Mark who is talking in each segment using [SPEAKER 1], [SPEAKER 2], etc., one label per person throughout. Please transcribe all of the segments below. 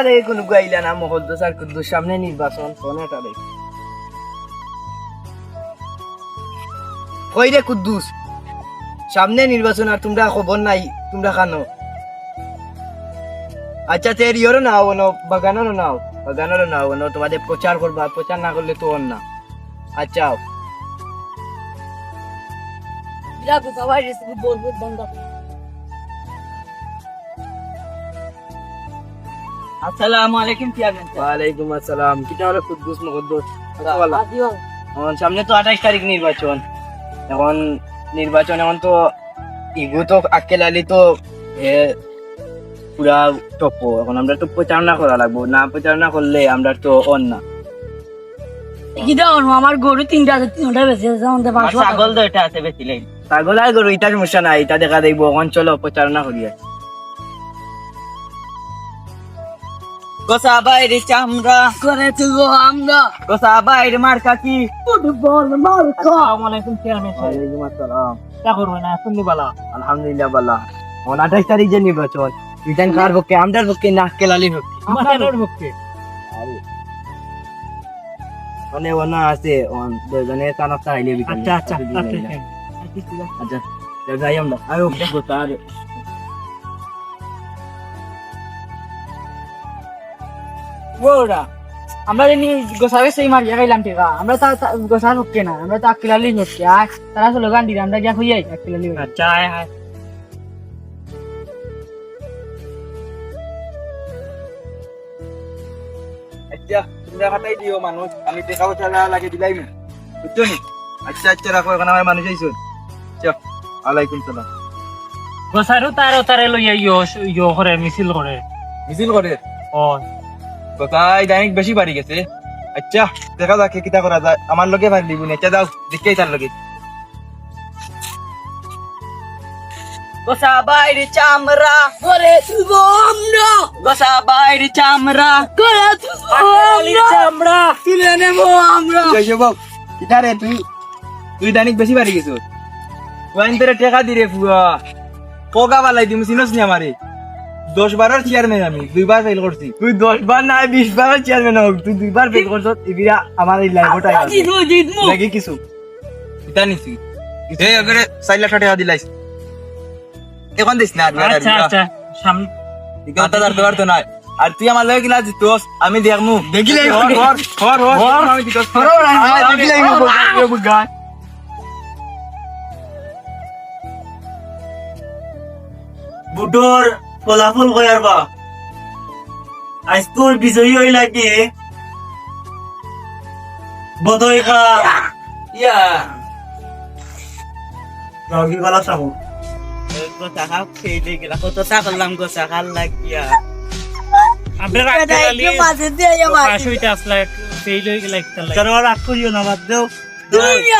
[SPEAKER 1] রে কোন গাইলা না মহদ্দস আর কুদ্দুস সামনে নির্বাচন কোন এটা রে কই রে কুদ্দুস সামনে নির্বাচন আর তোমরা খবর নাই তোমরা খানো আচ্ছা তের ইয়রো নাও ন বাগানোর নাও ন তোমাদের প্রচার করবা প্রচার না করলে তো অন্য আচ্ছা
[SPEAKER 2] বিরাট সবাই রেসিপি বলবো বন্ধ
[SPEAKER 3] আসসালামু আলাইকুম পিয়াবেন
[SPEAKER 1] ওয়ালাইকুম আসসালাম কিটা হলো কুদ্দুস মহদ্দস
[SPEAKER 2] আদিও
[SPEAKER 1] এখন সামনে তো 28 তারিখ নির্বাচন এখন তো ইগু তো আক্কেল আলী তো পুরা টপ এখন আমরা তো প্রচারণা করা লাগবো না প্রচারণা করলে আমরা তো অন্য
[SPEAKER 2] কি দাও আমার গরু তিনটা বেশি আছে আমাদের পাঁচশো
[SPEAKER 3] ছাগল তো এটা আছে বেশি লাই
[SPEAKER 1] ছাগল আর গরু এটা সমস্যা নাই এটা দেখা দেখবো এখন চলো প্রচারণা করিয়া
[SPEAKER 3] গোসা বাইরে চামড়া
[SPEAKER 2] করে তুই আমরা
[SPEAKER 3] গোসা বাইরে মার্কা কি
[SPEAKER 2] ফুটবল মার্কা
[SPEAKER 3] আসসালামু আলাইকুম চেয়ারম্যান সাহেব
[SPEAKER 1] ওয়ালাইকুম আসসালাম
[SPEAKER 3] তা করবে না শুননি বলা
[SPEAKER 1] আলহামদুলিল্লাহ বাল্লাহ এখন 28 তারিখ যে নির্বাচন রিটার্ন কার পক্ষে আমরার পক্ষে না আক্কেল আলীর পক্ষে
[SPEAKER 3] আমাদের পক্ষে
[SPEAKER 1] মানে ওনা আছে অন দুজনে তানাফটা আইলে বিকেল
[SPEAKER 3] আচ্ছা
[SPEAKER 1] আচ্ছা যাই আমরা আয়ো গোতার
[SPEAKER 3] ওরা আমরা জানি গোসাবে সেই মারিয়া গাইলাম টিকা আমরা তা গোসার পক্ষে না আমরা তো আকিলালি পক্ষে আর তারা স্লোগান দিলাম আমরা গিয়া হইয়াই আকিলালি আচ্ছা হ্যাঁ
[SPEAKER 1] আচ্ছা তোমরা হাতাই দিও মানুষ আমি টাকা পয়সা লাগে দিলাই বুঝছো নি আচ্ছা আচ্ছা রাখো এখন আমার মানুষ আইছো আচ্ছা ওয়ালাইকুম সালাম
[SPEAKER 3] গোসারও তারে লইয়া ইয়ো করে মিছিল করে ও
[SPEAKER 1] কোথায় দানিক বেশি বাড়ি গেছে আচ্ছা দেখা যাক কিটা করা যায় আমার লগে বাড়ি দিবি আচ্ছা দাও দেখেই তার লগে
[SPEAKER 3] গোসা বাইরে চামড়া
[SPEAKER 2] করে তুই আমরা
[SPEAKER 3] গোসা বাইরে চামড়া
[SPEAKER 2] করে তুই
[SPEAKER 3] চামড়া
[SPEAKER 2] তুলে নেবো আমরা
[SPEAKER 1] জয় যুবক কিটা রে তুই দানিক বেশি বাড়ি গেছো ওয়াইন তোরে টাকা দিরে ফুয়া পোকা বালাই দিমু সিনস নি আমারে 10-12 চেয়ারম্যান আমি 2 বার ফেল করছি তুই 10 বার না 20 বার চেয়ারম্যান হোক তুই 2 বার ফেল করছস ইবিরা আমার এই লাইভটাই আছে
[SPEAKER 2] জিতমু
[SPEAKER 1] লাগি কিছু এটা নিছি এই আগরে 4 লাখ টাকা দিলাইস এখন দিস না
[SPEAKER 3] আচ্ছা সামনে
[SPEAKER 1] কথা দরকার তো নাই আর তুই আমার লগে কিলা জিতস আমি দেখমু দেখিলাই হর আমি জিতস দেখিলাই বুগা
[SPEAKER 4] বুটোর ফলাফল কয়ার বা আজ তোর বিজয়ী হই লাগে বদই খা
[SPEAKER 3] ইয়া
[SPEAKER 4] রগি গলা চাবো
[SPEAKER 3] গোসা খা খেয়ে গেলা কত তা করলাম গোসা খাল লাগিয়া আমরা
[SPEAKER 2] এটা একটু মাঝে দিয়ে আমার
[SPEAKER 3] পাঁচশোটা আসলে ফেল হয়ে গেলে একটা লাগে
[SPEAKER 4] কারণ রাগ করিও না বাদ দেও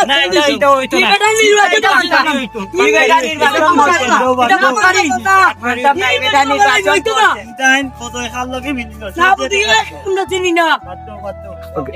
[SPEAKER 3] না এটা হইতো না
[SPEAKER 2] এটা নির্বাচন
[SPEAKER 4] টাইম বদই খাল লগে মিলি করছে
[SPEAKER 2] আমরা চিনি না
[SPEAKER 4] বাদ দেও
[SPEAKER 1] ওকে